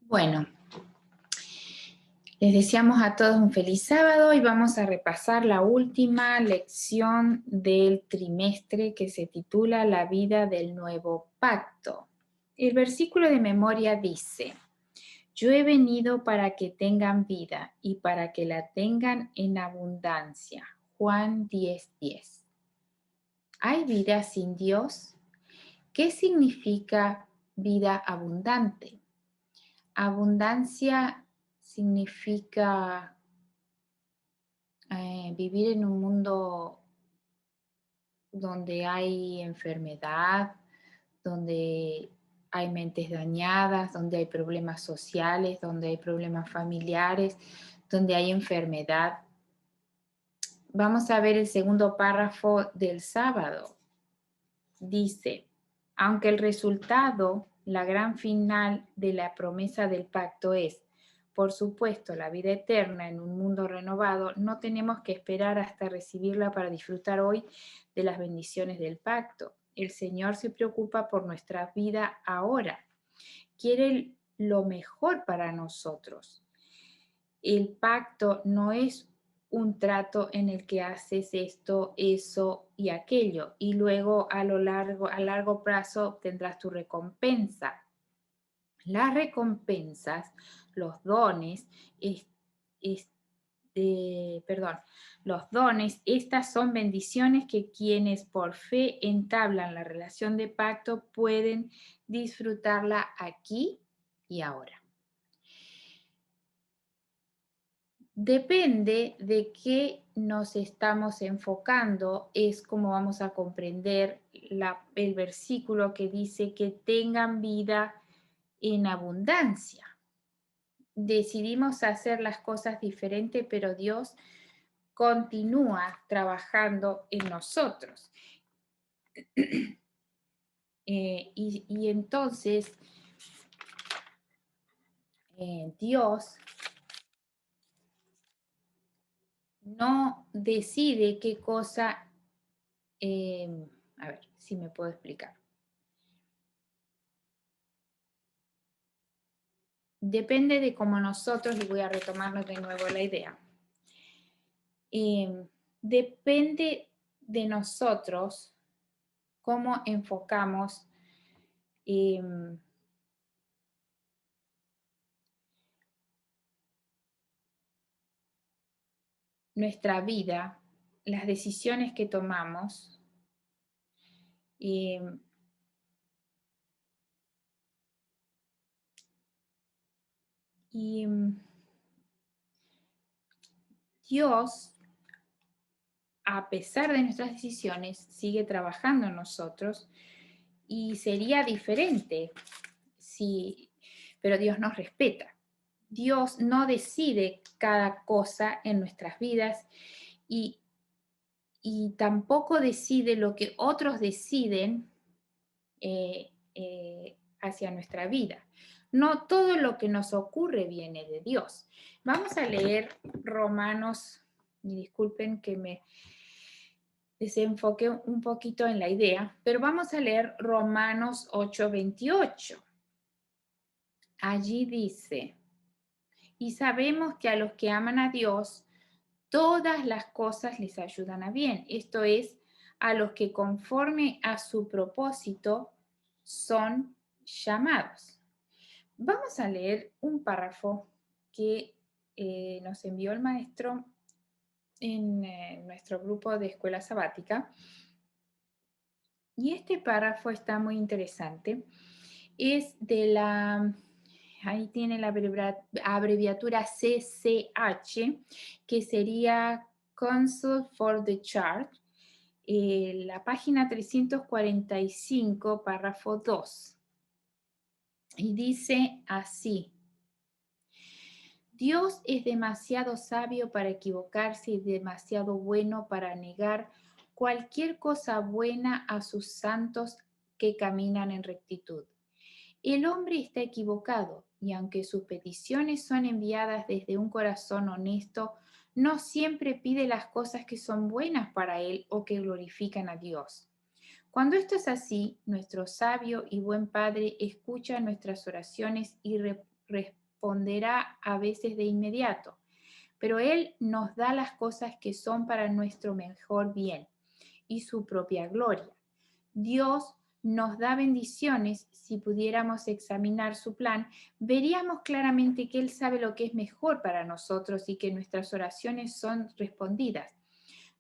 Bueno, les deseamos a todos un feliz sábado y vamos a repasar la última lección del trimestre que se titula La vida del nuevo pacto. El versículo de memoria dice: yo he venido para que tengan vida y para que la tengan en abundancia. Juan 10:10. ¿Hay vida sin Dios? ¿Qué significa vida abundante? Abundancia significa vivir en un mundo donde hay enfermedad, donde hay mentes dañadas, donde hay problemas sociales, donde hay problemas familiares, donde hay enfermedad. Vamos a ver el segundo párrafo del sábado. Dice: aunque el resultado, la gran final de la promesa del pacto es, por supuesto, la vida eterna en un mundo renovado, no tenemos que esperar hasta recibirla para disfrutar hoy de las bendiciones del pacto. El Señor se preocupa por nuestra vida ahora. Quiere lo mejor para nosotros. El pacto no es un trato en el que haces esto, eso y aquello, y luego a largo plazo obtendrás tu recompensa. Las recompensas, los dones, los dones, estas son bendiciones que quienes por fe entablan la relación de pacto pueden disfrutarla aquí y ahora. Depende de qué nos estamos enfocando, es como vamos a comprender el versículo que dice que tengan vida en abundancia. Decidimos hacer las cosas diferentes, pero Dios continúa trabajando en nosotros. Y entonces, Dios no decide qué cosa, a ver si me puedo explicar. Depende de cómo nosotros, y voy a retomarnos de nuevo la idea, depende de nosotros cómo enfocamos nuestra vida, las decisiones que tomamos. Y Dios, a pesar de nuestras decisiones, sigue trabajando en nosotros y sería diferente pero Dios nos respeta. Dios no decide cada cosa en nuestras vidas y tampoco decide lo que otros deciden hacia nuestra vida. No todo lo que nos ocurre viene de Dios. Vamos a leer Romanos, y disculpen que me desenfoqué un poquito en la idea, pero vamos a leer Romanos 8:28. Allí dice: y sabemos que a los que aman a Dios, todas las cosas les ayudan a bien. Esto es, a los que conforme a su propósito son llamados. Vamos a leer un párrafo que nos envió el maestro en nuestro grupo de escuela sabática. Y este párrafo está muy interesante. Es ahí tiene la abreviatura CCH, que sería Council for the Church, la página 345, párrafo 2. Y dice así: Dios es demasiado sabio para equivocarse y demasiado bueno para negar cualquier cosa buena a sus santos que caminan en rectitud. El hombre está equivocado y aunque sus peticiones son enviadas desde un corazón honesto, no siempre pide las cosas que son buenas para él o que glorifican a Dios. Cuando esto es así, nuestro sabio y buen Padre escucha nuestras oraciones y responderá a veces de inmediato, pero Él nos da las cosas que son para nuestro mejor bien y su propia gloria. Dios nos da bendiciones. Si pudiéramos examinar su plan, veríamos claramente que Él sabe lo que es mejor para nosotros y que nuestras oraciones son respondidas.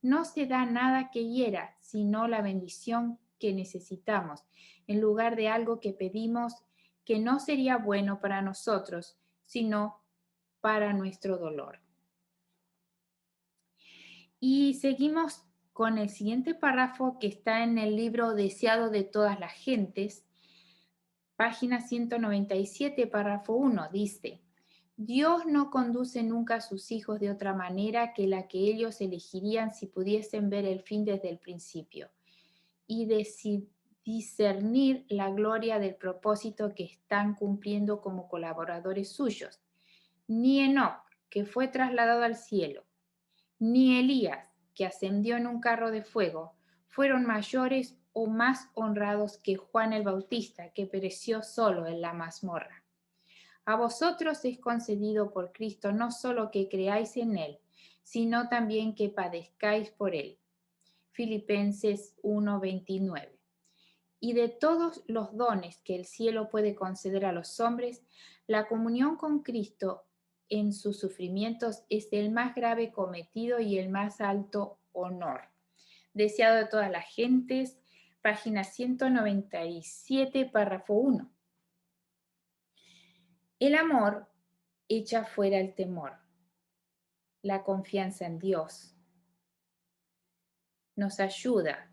No se da nada que hiera, sino la bendición que necesitamos, en lugar de algo que pedimos que no sería bueno para nosotros, sino para nuestro dolor. Y seguimos con el siguiente párrafo que está en el libro Deseado de todas las gentes, página 197, párrafo 1, dice: Dios no conduce nunca a sus hijos de otra manera que la que ellos elegirían si pudiesen ver el fin desde el principio y discernir la gloria del propósito que están cumpliendo como colaboradores suyos. Ni Enoc, que fue trasladado al cielo, ni Elías, que ascendió en un carro de fuego, fueron mayores o más honrados que Juan el Bautista, que pereció solo en la mazmorra. A vosotros es concedido por Cristo no solo que creáis en Él, sino también que padezcáis por Él. Filipenses 1:29. Y de todos los dones que el cielo puede conceder a los hombres, la comunión con Cristo en sus sufrimientos es el más grave cometido y el más alto honor. Deseado de todas las gentes, página 197, párrafo 1. El amor echa fuera el temor. La confianza en Dios nos ayuda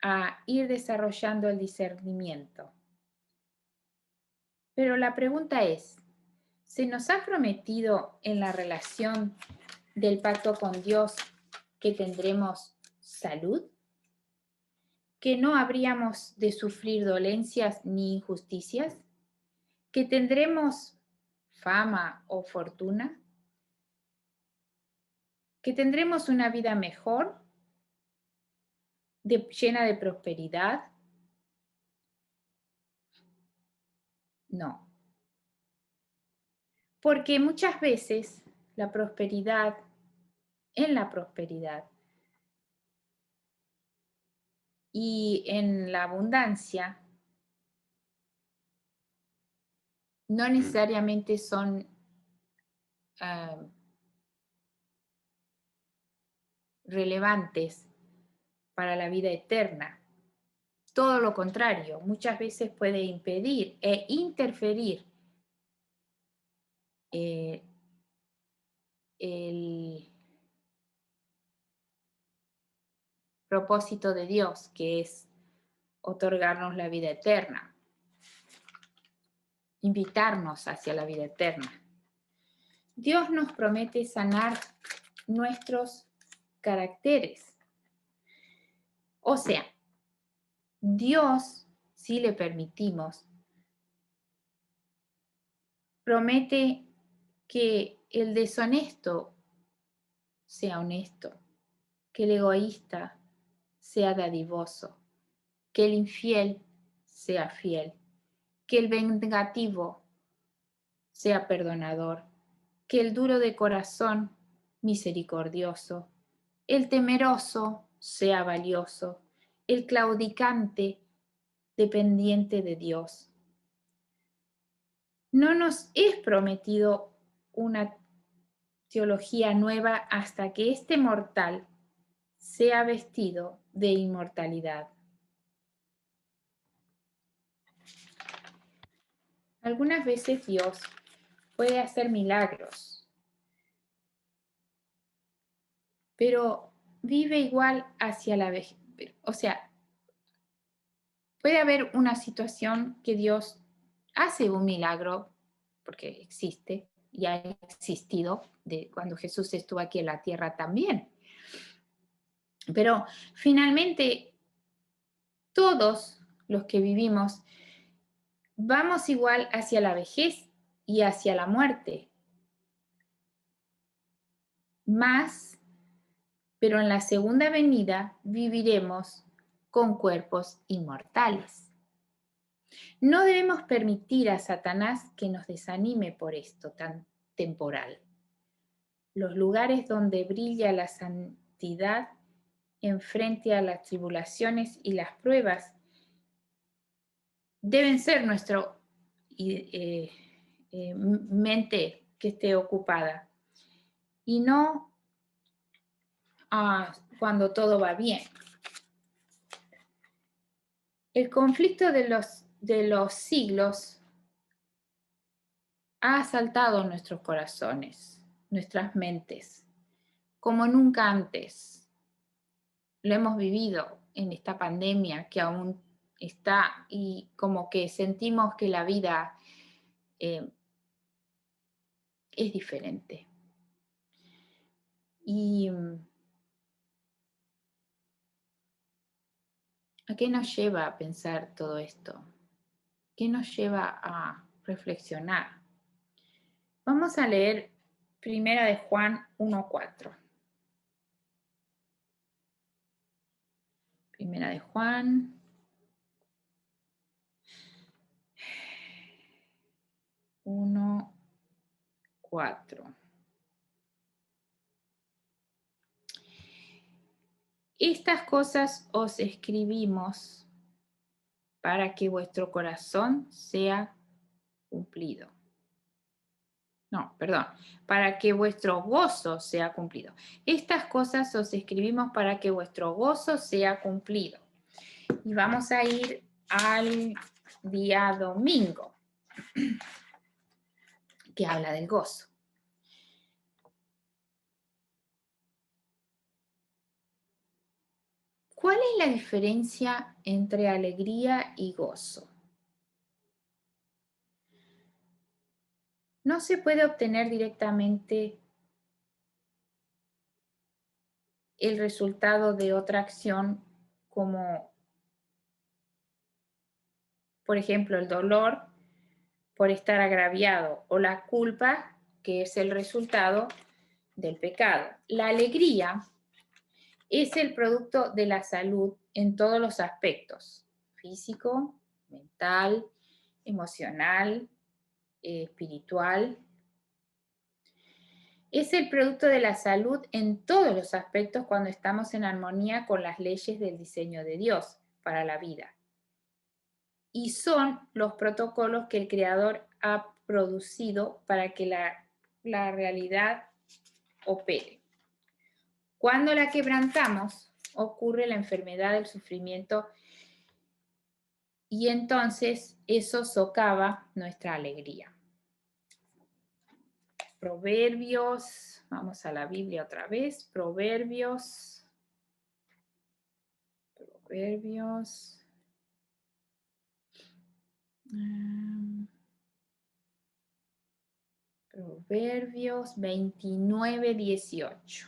a ir desarrollando el discernimiento. Pero la pregunta es, ¿se nos ha prometido en la relación del pacto con Dios que tendremos salud? ¿Que no habríamos de sufrir dolencias ni injusticias? ¿Que tendremos fama o fortuna? ¿Que tendremos una vida mejor, llena de prosperidad? No. Porque muchas veces la prosperidad, en la prosperidad y en la abundancia, no necesariamente son relevantes para la vida eterna. Todo lo contrario, muchas veces puede impedir e interferir el propósito de Dios, que es otorgarnos la vida eterna, invitarnos hacia la vida eterna. Dios nos promete sanar nuestros caracteres. O sea, Dios, si le permitimos, promete que el deshonesto sea honesto, que el egoísta sea dadivoso, que el infiel sea fiel, que el vengativo sea perdonador, que el duro de corazón misericordioso, el temeroso sea valioso, el claudicante dependiente de Dios. No nos es prometido una teología nueva hasta que este mortal sea vestido de inmortalidad. Algunas veces Dios puede hacer milagros, pero vive igual hacia la vejez. O sea, puede haber una situación que Dios hace un milagro, porque existe y ha existido de cuando Jesús estuvo aquí en la tierra también. Pero finalmente, todos los que vivimos vamos igual hacia la vejez y hacia la muerte. Más, pero en la segunda venida viviremos con cuerpos inmortales. No debemos permitir a Satanás que nos desanime por esto tan temporal. Los lugares donde brilla la santidad en frente a las tribulaciones y las pruebas deben ser nuestra mente que esté ocupada y no cuando todo va bien. El conflicto de los siglos ha asaltado nuestros corazones, nuestras mentes, como nunca antes. Lo hemos vivido en esta pandemia que aún está y como que sentimos que la vida es diferente. ¿Y a qué nos lleva a pensar todo esto? ¿Qué nos lleva a reflexionar? Vamos a leer 1 de Juan 1:4. 1 de Juan 1:4. Estas cosas os escribimos para que vuestro corazón sea cumplido. No, perdón, para que vuestro gozo sea cumplido. Estas cosas os escribimos para que vuestro gozo sea cumplido. Y vamos a ir al día domingo, que habla del gozo. ¿Cuál es la diferencia entre alegría y gozo? No se puede obtener directamente el resultado de otra acción como, por ejemplo, el dolor por estar agraviado o la culpa, que es el resultado del pecado. La alegría es el producto de la salud en todos los aspectos: físico, mental, emocional, espiritual. Es el producto de la salud en todos los aspectos cuando estamos en armonía con las leyes del diseño de Dios para la vida. Y son los protocolos que el Creador ha producido para que la realidad opere. Cuando la quebrantamos, ocurre la enfermedad, el sufrimiento, y entonces eso socava nuestra alegría. Proverbios, vamos a la Biblia otra vez, Proverbios 29:18.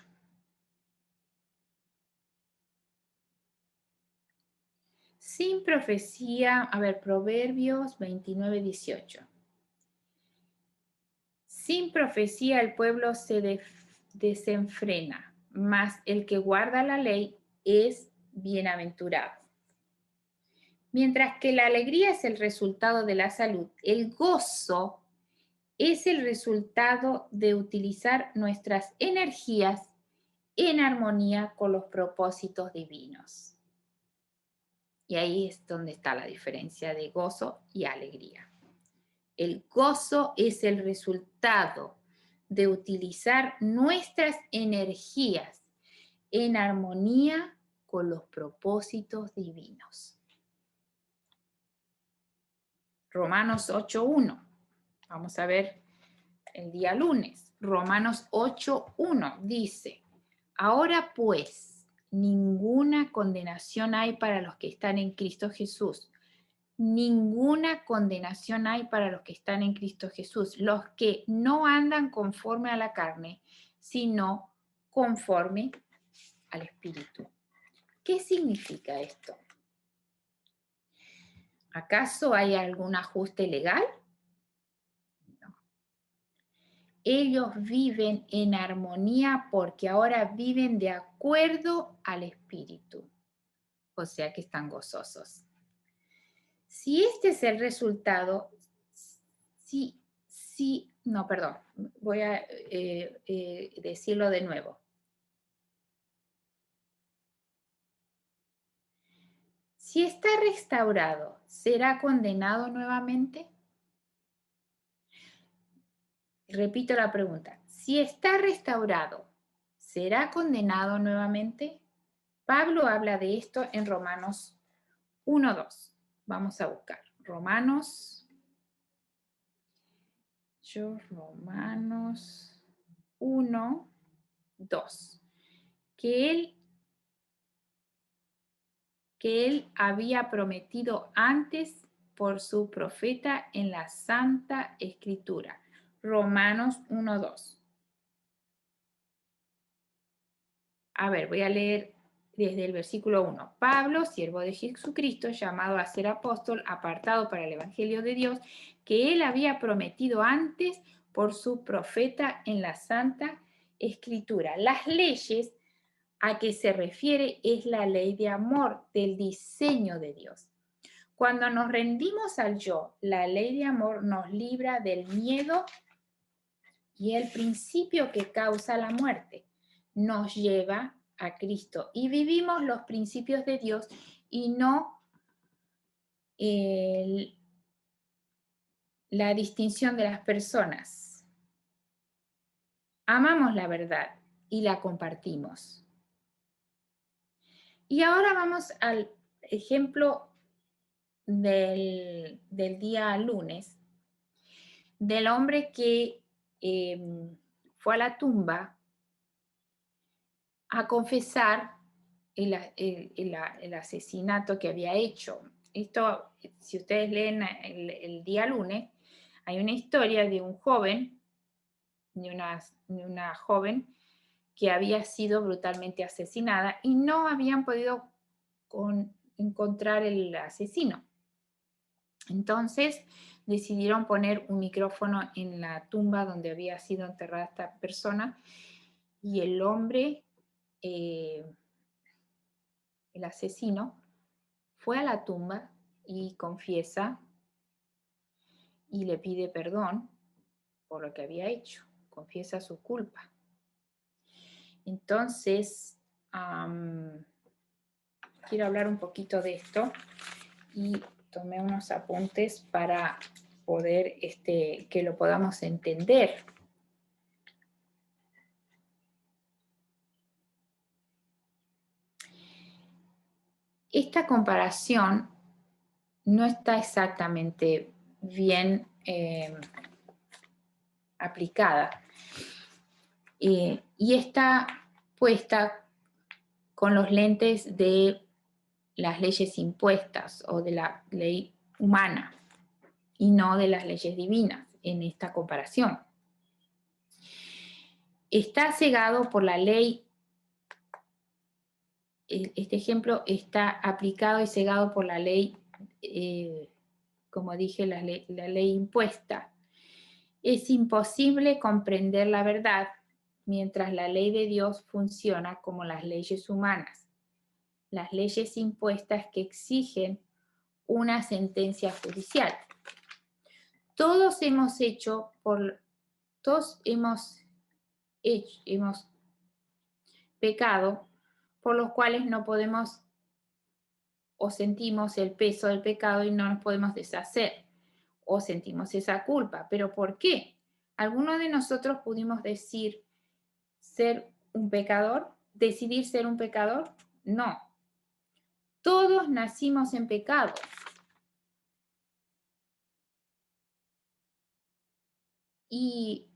Sin profecía, Proverbios 29:18. Sin profecía el pueblo se desenfrena, mas el que guarda la ley es bienaventurado. Mientras que la alegría es el resultado de la salud, el gozo es el resultado de utilizar nuestras energías en armonía con los propósitos divinos. Y ahí es donde está la diferencia de gozo y alegría. El gozo es el resultado de utilizar nuestras energías en armonía con los propósitos divinos. Romanos 8:1. Vamos a ver el día lunes. Romanos 8:1 dice: ahora pues, ninguna condenación hay para los que están en Cristo Jesús. Ninguna condenación hay para los que están en Cristo Jesús, los que no andan conforme a la carne, sino conforme al Espíritu. ¿Qué significa esto? ¿Acaso hay algún ajuste legal? No. Ellos viven en armonía porque ahora viven de acuerdo al Espíritu. o sea que están gozosos. Si este es el resultado, no, perdón, voy a decirlo de nuevo. Si está restaurado, ¿será condenado nuevamente? Repito la pregunta. Si está restaurado, ¿será condenado nuevamente? Pablo habla de esto en Romanos 1:2. Vamos a buscar. Romanos 1:2. Que él había prometido antes por su profeta en la Santa Escritura. Romanos 1:2. A ver, voy a leer desde el versículo 1. Pablo, siervo de Jesucristo, llamado a ser apóstol, apartado para el Evangelio de Dios, que él había prometido antes por su profeta en la Santa Escritura. Las leyes a que se refiere es la ley de amor, del diseño de Dios. Cuando nos rendimos al yo, la ley de amor nos libra del miedo y el principio que causa la muerte. Nos lleva a Cristo y vivimos los principios de Dios y no la distinción de las personas. Amamos la verdad y la compartimos. Y ahora vamos al ejemplo del día lunes, del hombre que fue a la tumba a confesar el asesinato que había hecho. Esto, si ustedes leen el día lunes, hay una historia de un joven, de una joven que había sido brutalmente asesinada y no habían podido encontrar el asesino. Entonces decidieron poner un micrófono en la tumba donde había sido enterrada esta persona y el hombre, el asesino, fue a la tumba y confiesa y le pide perdón por lo que había hecho, confiesa su culpa. Entonces, quiero hablar un poquito de esto y tomé unos apuntes para poder que lo podamos entender. Esta comparación no está exactamente bien aplicada y está puesta con los lentes de las leyes impuestas o de la ley humana y no de las leyes divinas en esta comparación. Está cegado por la ley. Este ejemplo está aplicado y cegado por la ley, como dije, la ley impuesta. Es imposible comprender la verdad mientras la ley de Dios funciona como las leyes humanas, las leyes impuestas que exigen una sentencia judicial. Todos hemos pecado por los cuales no podemos o sentimos el peso del pecado y no nos podemos deshacer, o sentimos esa culpa. ¿Pero por qué? ¿Alguno de nosotros pudimos decidir ser un pecador? No. Todos nacimos en pecado. Y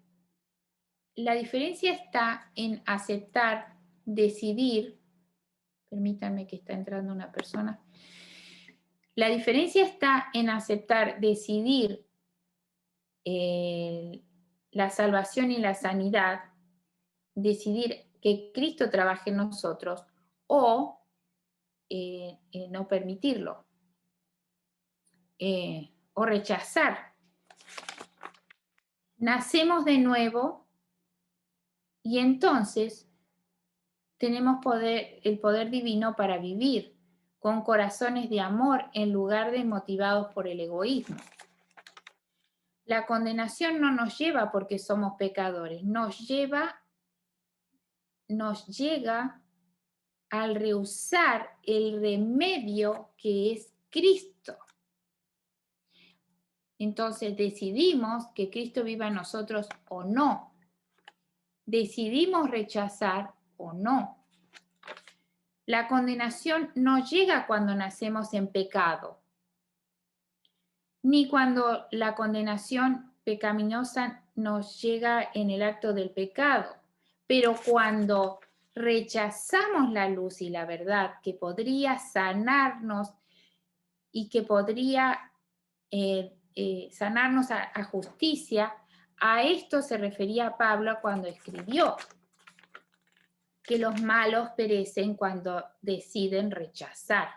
la diferencia está en aceptar, decidir. Permítanme que está entrando una persona. La diferencia está en aceptar, decidir la salvación y la sanidad, decidir que Cristo trabaje en nosotros o no permitirlo o rechazar. Nacemos de nuevo y entonces tenemos el poder divino para vivir, con corazones de amor en lugar de motivados por el egoísmo. La condenación no nos lleva porque somos pecadores, nos llega al rehusar el remedio que es Cristo. Entonces decidimos que Cristo viva en nosotros o no. Decidimos rechazar o no. La condenación no llega cuando nacemos en pecado, ni cuando la condenación pecaminosa nos llega en el acto del pecado, pero cuando rechazamos la luz y la verdad que podría sanarnos y que podría sanarnos a justicia, a esto se refería Pablo cuando escribió que los malos perecen cuando deciden rechazar.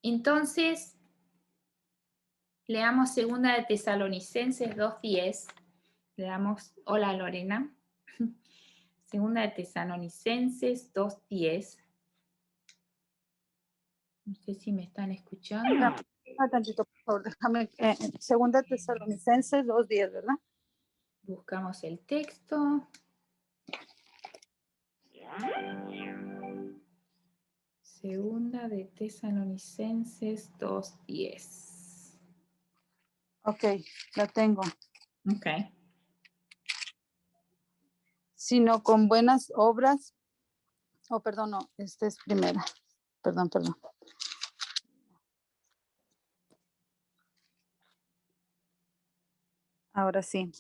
Entonces, leamos 2 de Tesalonicenses 2:10. Le damos, hola Lorena. 2 de Tesalonicenses 2:10. No sé si me están escuchando. Un tantito, por favor, déjame. 2 Tesalonicenses 2:10, ¿verdad? Buscamos el texto. Segunda de Tesalonicenses 2:10. Ok, la tengo. Ok. Sino con buenas obras. Oh, perdón, no, esta es primera. Perdón. Ahora sí.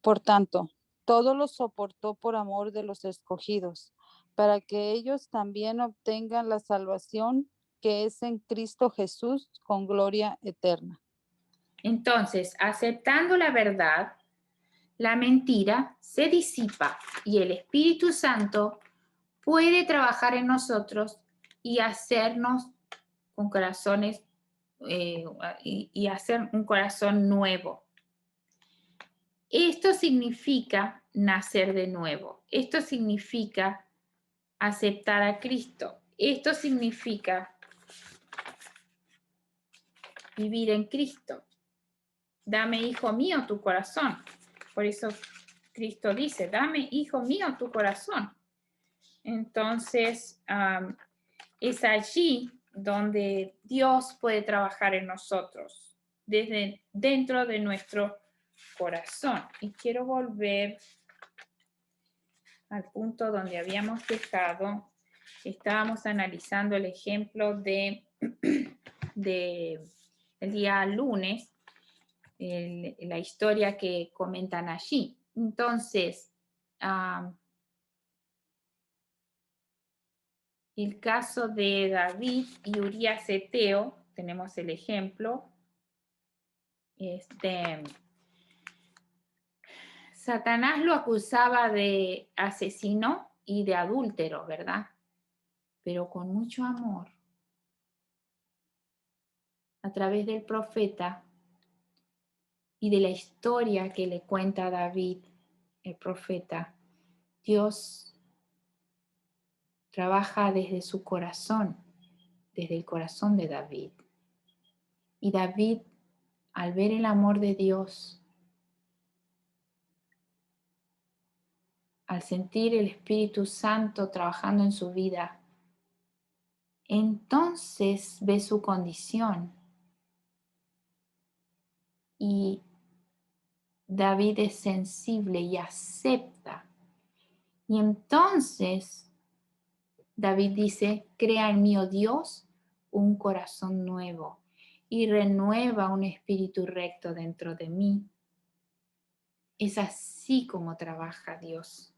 Por tanto, todo lo soportó por amor de los escogidos, para que ellos también obtengan la salvación que es en Cristo Jesús con gloria eterna. Entonces, aceptando la verdad, la mentira se disipa y el Espíritu Santo puede trabajar en nosotros y hacernos con corazones y hacer un corazón nuevo. Esto significa nacer de nuevo. Esto significa aceptar a Cristo. Esto significa vivir en Cristo. Dame, hijo mío, tu corazón. Por eso Cristo dice, dame, hijo mío, tu corazón. Entonces, es allí donde Dios puede trabajar en nosotros, desde dentro de nuestro corazón. Y quiero volver al punto donde habíamos dejado. Estábamos analizando el ejemplo de el día lunes, la historia que comentan allí. Entonces, el caso de David y Urías Eteo, tenemos el ejemplo. Satanás lo acusaba de asesino y de adúltero, ¿verdad? Pero con mucho amor, a través del profeta y de la historia que le cuenta David, el profeta, Dios trabaja desde su corazón, desde el corazón de David. Y David, al ver el amor de Dios, al sentir el Espíritu Santo trabajando en su vida, entonces ve su condición. Y David es sensible y acepta. Y entonces David dice, crea en mí, oh Dios, un corazón nuevo y renueva un espíritu recto dentro de mí. Es así como trabaja Dios.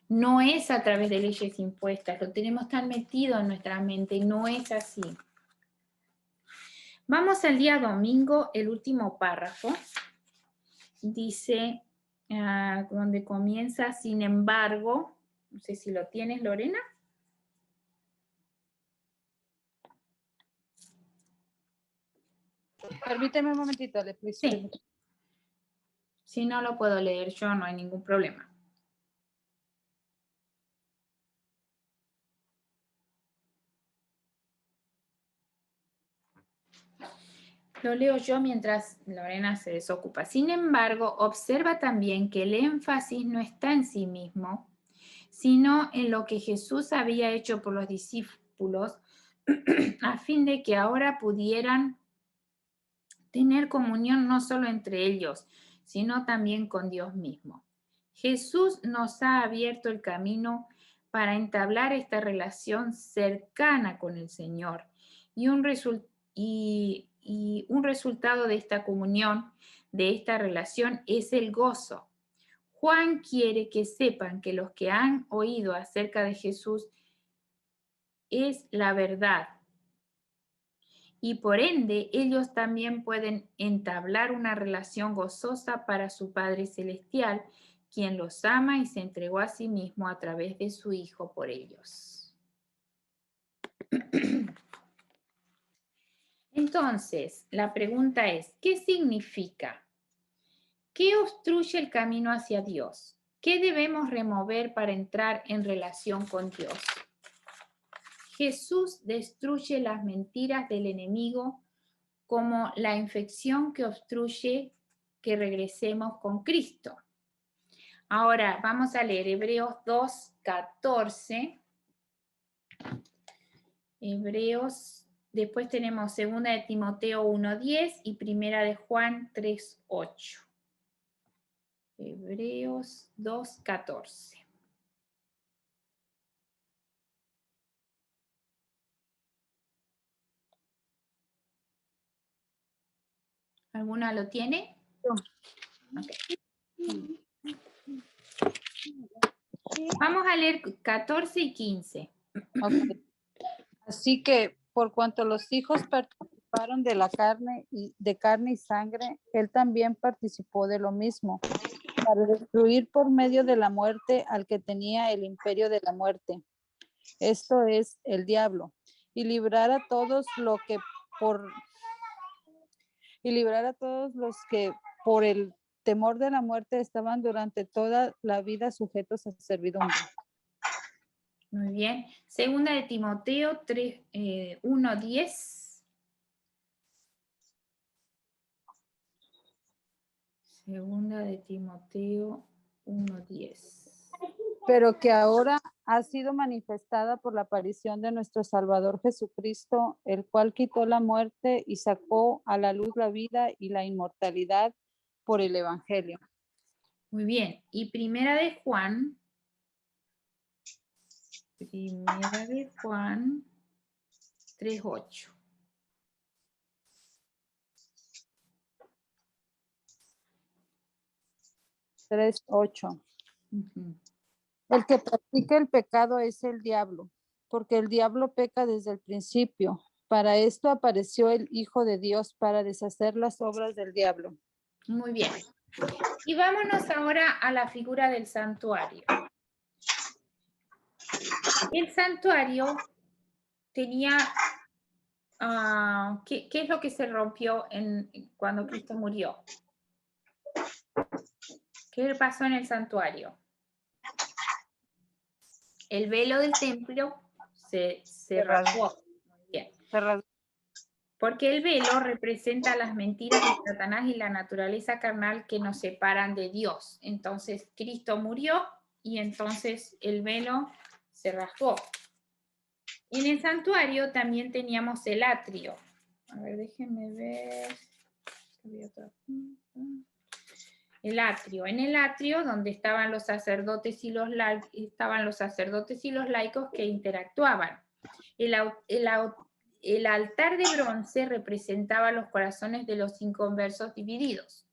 No es a través de leyes impuestas, lo tenemos tan metido en nuestra mente y no es así. Vamos al día domingo, el último párrafo. Dice, donde comienza, sin embargo, no sé si lo tienes, Lorena. Permíteme un momentito, Sí. Si no lo puedo leer yo, no hay ningún problema. Lo leo yo mientras Lorena se desocupa. Sin embargo, observa también que el énfasis no está en sí mismo, sino en lo que Jesús había hecho por los discípulos a fin de que ahora pudieran tener comunión no solo entre ellos, sino también con Dios mismo. Jesús nos ha abierto el camino para entablar esta relación cercana con el Señor y un resultado de esta comunión, de esta relación, es el gozo. Juan quiere que sepan que los que han oído acerca de Jesús es la verdad y por ende ellos también pueden entablar una relación gozosa para su Padre Celestial, quien los ama y se entregó a sí mismo a través de su Hijo por ellos. Entonces, la pregunta es, ¿qué significa? ¿Qué obstruye el camino hacia Dios? ¿Qué debemos remover para entrar en relación con Dios? Jesús destruye las mentiras del enemigo como la infección que obstruye que regresemos con Cristo. Ahora vamos a leer Hebreos 2:14. Hebreos, después tenemos 2 de Timoteo 1:10 y 1 de Juan 3:8. Hebreos 2:14. ¿Alguna lo tiene? Okay. Vamos a leer 14 y 15. Okay. Así que por cuanto los hijos participaron de la carne y sangre, él también participó de lo mismo, para destruir por medio de la muerte al que tenía el imperio de la muerte. Esto es el diablo, y librar a todos los que por el temor de la muerte estaban durante toda la vida sujetos a servidumbre. Muy bien. 2 de Timoteo 1:10. 2 de Timoteo 1:10. Pero que ahora ha sido manifestada por la aparición de nuestro Salvador Jesucristo, el cual quitó la muerte y sacó a la luz la vida y la inmortalidad por el Evangelio. Muy bien. Y Primera de Juan 3:8. El que practica el pecado es el diablo, porque el diablo peca desde el principio. Para esto apareció el Hijo de Dios, para deshacer las obras del diablo. Muy bien. Y vámonos ahora a la figura del santuario. El santuario tenía, ¿qué es lo que se rompió cuando Cristo murió? ¿Qué pasó en el santuario? El velo del templo se rasgó. Muy bien. Porque el velo representa las mentiras de Satanás y la naturaleza carnal que nos separan de Dios. Entonces Cristo murió y entonces el velo se rasgó. En el santuario también teníamos el atrio. A ver, déjenme ver. El atrio. En el atrio, donde estaban los sacerdotes y los laicos que interactuaban. El altar de bronce representaba los corazones de los inconversos divididos.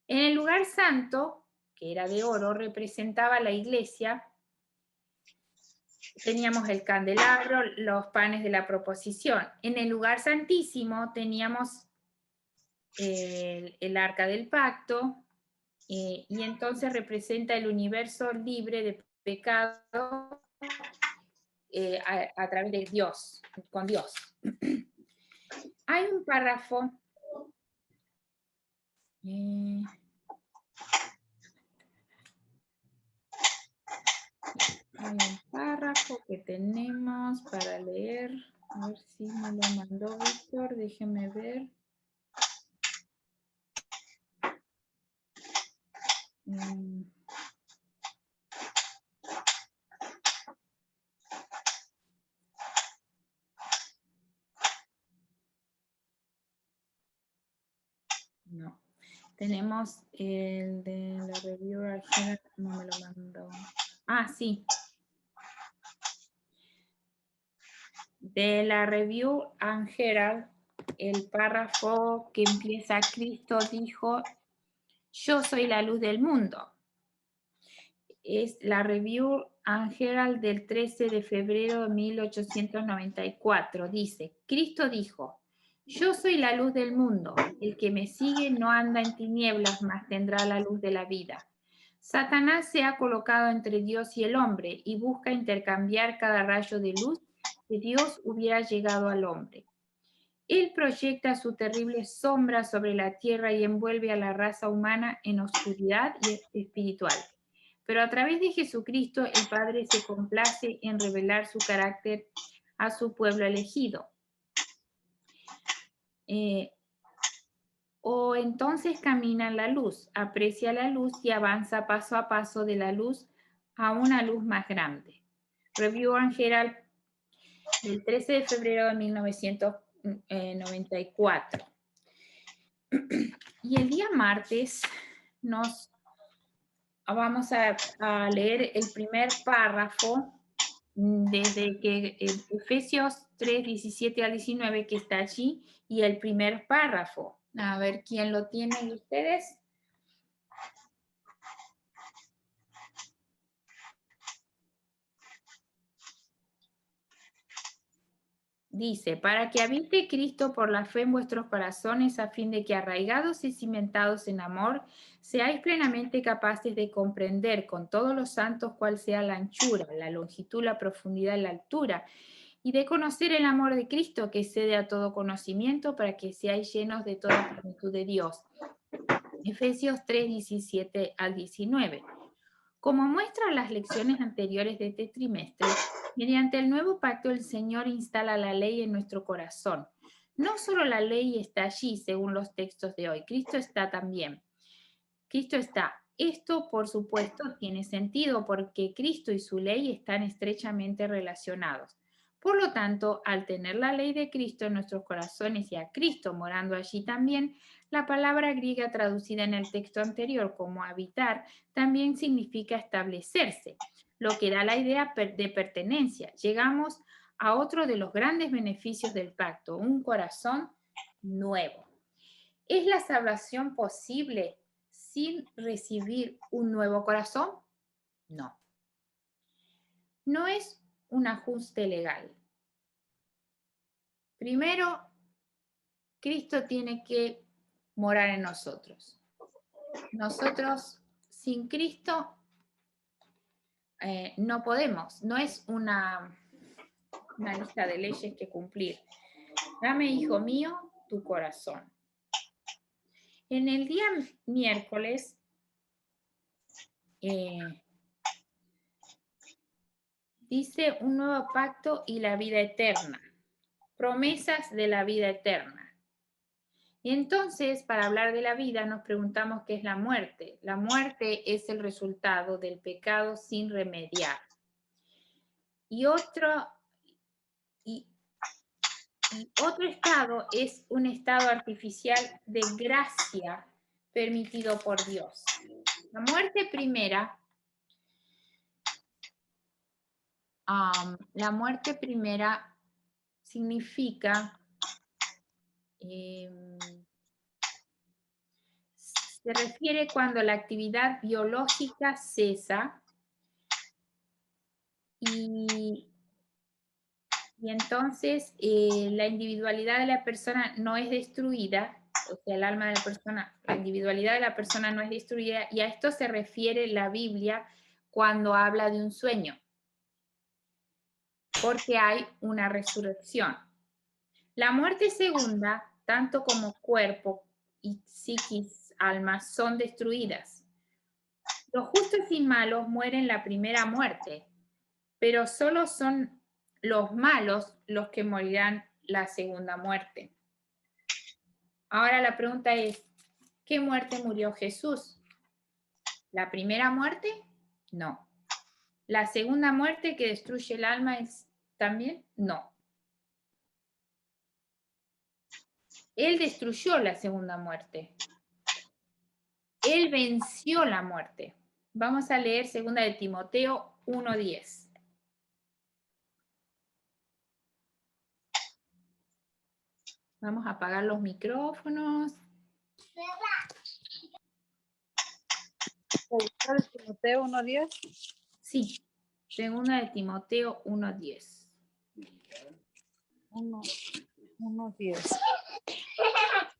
En el lugar santo, que era de oro, representaba la iglesia. Teníamos el candelabro, los panes de la proposición. En el lugar santísimo teníamos el arca del pacto, y entonces representa el universo libre de pecado a través de Dios, con Dios. Hay un párrafo que tenemos para leer. A ver si me lo mandó Víctor, déjenme ver. Mm, no. Tenemos el de la review Herald, no me lo mandó. Ah, sí. De la review and Herald, el párrafo que empieza: Cristo dijo, yo soy la luz del mundo. Es la review and Herald del 13 de febrero de 1894. Dice, Cristo dijo, yo soy la luz del mundo. El que me sigue no anda en tinieblas, mas tendrá la luz de la vida. Satanás se ha colocado entre Dios y el hombre y busca intercambiar cada rayo de luz que Dios hubiera llegado al hombre. Él proyecta su terrible sombra sobre la tierra y envuelve a la raza humana en oscuridad espiritual. Pero a través de Jesucristo, el Padre se complace en revelar su carácter a su pueblo elegido. O entonces camina en la luz, aprecia la luz y avanza paso a paso de la luz a una luz más grande. Review and Herald del 13 de febrero de 1994. Y el día martes nos vamos a leer el primer párrafo desde que Efesios 3, 17 al 19 que está allí y el primer párrafo. A ver quién lo tiene de ustedes. Dice, para que habite Cristo por la fe en vuestros corazones, a fin de que arraigados y cimentados en amor, seáis plenamente capaces de comprender con todos los santos cuál sea la anchura, la longitud, la profundidad y la altura, y de conocer el amor de Cristo que excede a todo conocimiento, para que seáis llenos de toda plenitud de Dios. Efesios 3, 17 al 19. Como muestran las lecciones anteriores de este trimestre, mediante el nuevo pacto el Señor instala la ley en nuestro corazón. No solo la ley está allí, según los textos de hoy, Cristo está también. Cristo está. Esto, por supuesto, tiene sentido porque Cristo y su ley están estrechamente relacionados. Por lo tanto, al tener la ley de Cristo en nuestros corazones y a Cristo morando allí también, la palabra griega traducida en el texto anterior como habitar también significa establecerse, lo que da la idea de pertenencia. Llegamos a otro de los grandes beneficios del pacto, un corazón nuevo. ¿Es la salvación posible sin recibir un nuevo corazón? No. No es un ajuste legal. Primero, Cristo tiene que morar en nosotros. Nosotros sin Cristo no podemos. No es una lista de leyes que cumplir. Dame, hijo mío, tu corazón. En el día miércoles dice un nuevo pacto y la vida eterna. Promesas de la vida eterna. Y entonces, para hablar de la vida, nos preguntamos qué es la muerte. La muerte es el resultado del pecado sin remediar. Y otro estado es un estado artificial de gracia permitido por Dios. La muerte primera significa se refiere cuando la actividad biológica cesa y entonces la individualidad de la persona no es destruida, o sea, el alma de la persona, la individualidad de la persona no es destruida, y a esto se refiere la Biblia cuando habla de un sueño, porque hay una resurrección. La muerte segunda, tanto como cuerpo y psiquis, alma, son destruidas. Los justos y malos mueren la primera muerte, pero solo son los malos los que morirán la segunda muerte. Ahora la pregunta es, ¿qué muerte murió Jesús? ¿La primera muerte? No. ¿La segunda muerte que destruye el alma es también? No. Él destruyó la segunda muerte. Él venció la muerte. Vamos a leer 2 de Timoteo 1:10. Vamos a apagar los micrófonos. Timoteo 1:10. Sí, 2 de Timoteo 1:10. 1:10.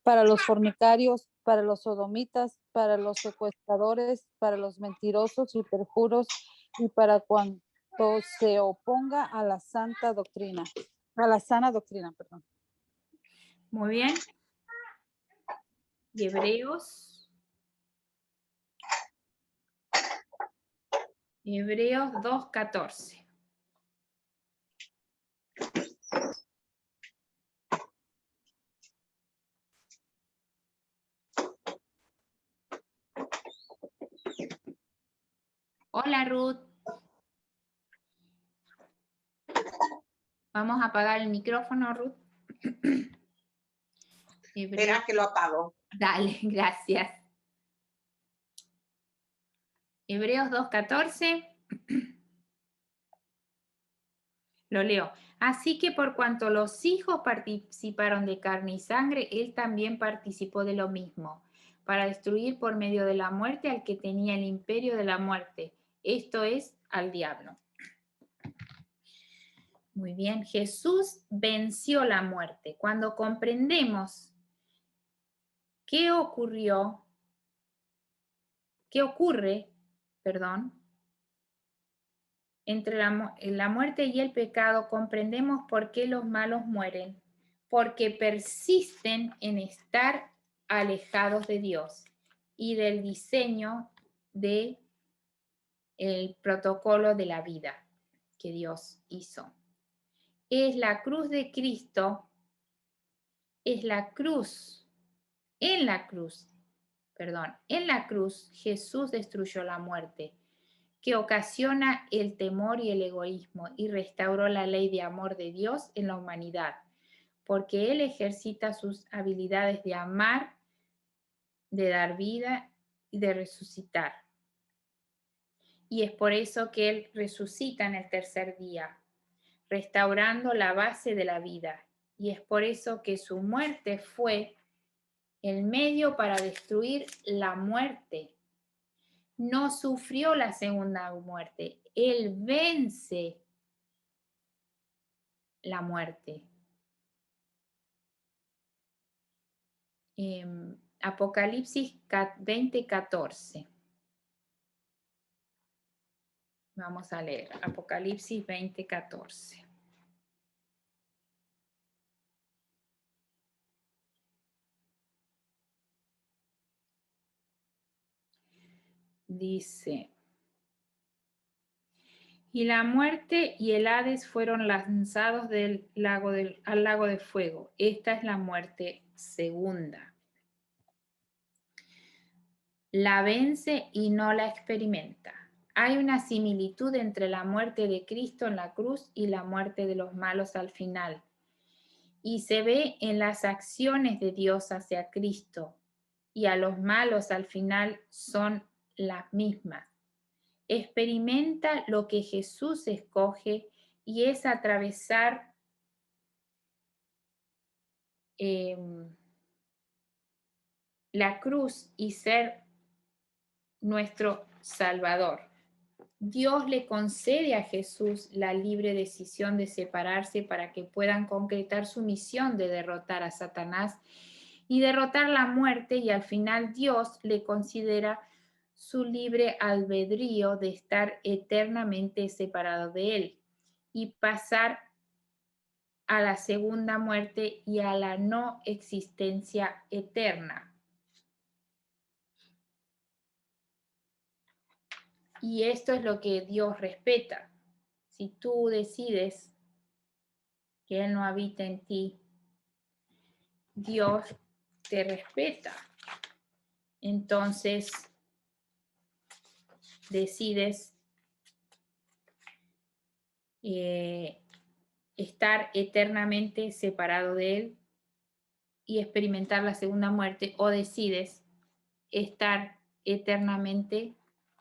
Para los fornicarios, para los sodomitas, para los secuestradores, para los mentirosos y perjuros, y para cuanto se oponga a la santa doctrina, a la sana doctrina, perdón. Muy bien. Y Hebreos 2:14. Hola, Ruth. Vamos a apagar el micrófono, Ruth. Espera que lo apago. Dale, gracias. Hebreos 2:14. Lo leo. Así que por cuanto los hijos participaron de carne y sangre, él también participó de lo mismo, para destruir por medio de la muerte al que tenía el imperio de la muerte, esto es, al diablo. Muy bien, Jesús venció la muerte. Cuando comprendemos qué ocurre, entre la muerte y el pecado, comprendemos por qué los malos mueren, porque persisten en estar alejados de Dios y del diseño del protocolo de la vida que Dios hizo. Es la cruz de Cristo, en la cruz Jesús destruyó la muerte, que ocasiona el temor y el egoísmo, y restauró la ley de amor de Dios en la humanidad, porque Él ejercita sus habilidades de amar, de dar vida y de resucitar. Y es por eso que Él resucita en el tercer día, restaurando la base de la vida. Y es por eso que su muerte fue el medio para destruir la muerte. No sufrió la segunda muerte. Él vence la muerte. Apocalipsis 20:14. Vamos a leer Apocalipsis 20:14. Dice: y la muerte y el Hades fueron lanzados al lago de fuego. Esta es la muerte segunda. La vence y no la experimenta. Hay una similitud entre la muerte de Cristo en la cruz y la muerte de los malos al final. Y se ve en las acciones de Dios hacia Cristo, y a los malos al final son las mismas. Experimenta lo que Jesús escoge, y es atravesar la cruz y ser nuestro Salvador. Dios le concede a Jesús la libre decisión de separarse para que puedan concretar su misión de derrotar a Satanás y derrotar la muerte, y al final Dios le considera su libre albedrío de estar eternamente separado de él y pasar a la segunda muerte y a la no existencia eterna. Y esto es lo que Dios respeta. Si tú decides que Él no habita en ti, Dios te respeta. Entonces, decides estar eternamente separado de Él y experimentar la segunda muerte, o decides estar eternamente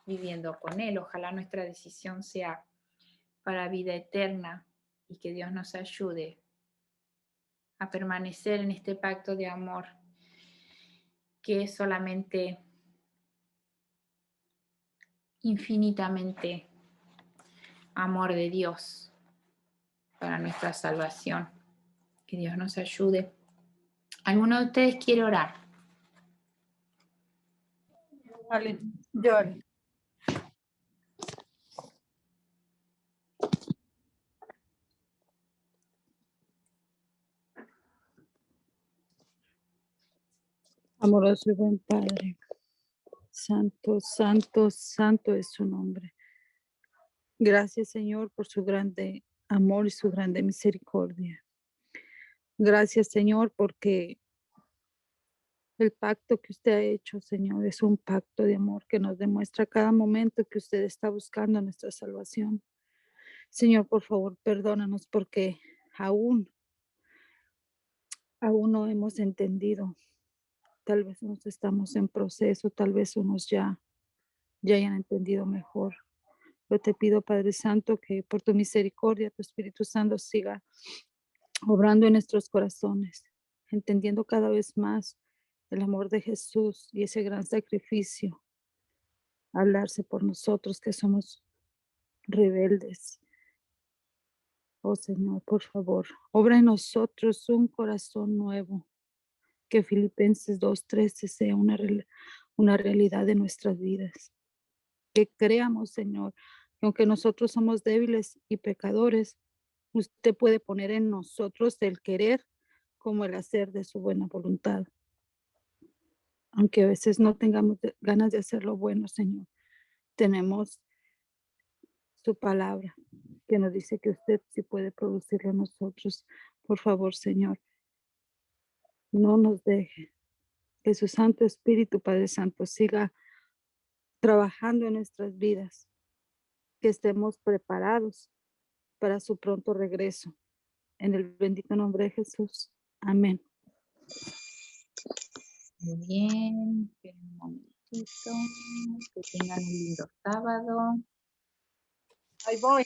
viviendo con Él. Ojalá nuestra decisión sea para vida eterna y que Dios nos ayude a permanecer en este pacto de amor que es solamente infinitamente amor de Dios para nuestra salvación. Que Dios nos ayude. ¿Alguno de ustedes quiere orar? Yo haré. Amoroso y buen Padre, santo, santo, santo es su nombre. Gracias, Señor, por su grande amor y su grande misericordia. Gracias, Señor, porque el pacto que usted ha hecho, Señor, es un pacto de amor que nos demuestra cada momento que usted está buscando nuestra salvación. Señor, por favor, perdónanos porque aún no hemos entendido. Tal vez nos estamos en proceso, tal vez unos ya hayan entendido mejor. Yo te pido, Padre Santo, que por tu misericordia, tu Espíritu Santo siga obrando en nuestros corazones, entendiendo cada vez más el amor de Jesús y ese gran sacrificio al darse por nosotros que somos rebeldes. Oh Señor, por favor, obra en nosotros un corazón nuevo, que Filipenses 2:13 sea una realidad de nuestras vidas. Que creamos, Señor, que aunque nosotros somos débiles y pecadores, usted puede poner en nosotros el querer como el hacer de su buena voluntad. Aunque a veces no tengamos ganas de hacer lo bueno, Señor, tenemos su palabra que nos dice que usted sí puede producirlo en nosotros. Por favor, Señor, no nos deje. Que su Santo Espíritu, Padre Santo, siga trabajando en nuestras vidas. Que estemos preparados para su pronto regreso. En el bendito nombre de Jesús. Amén. Muy bien, esperen un momentito. Que tengan un lindo sábado. Ahí voy.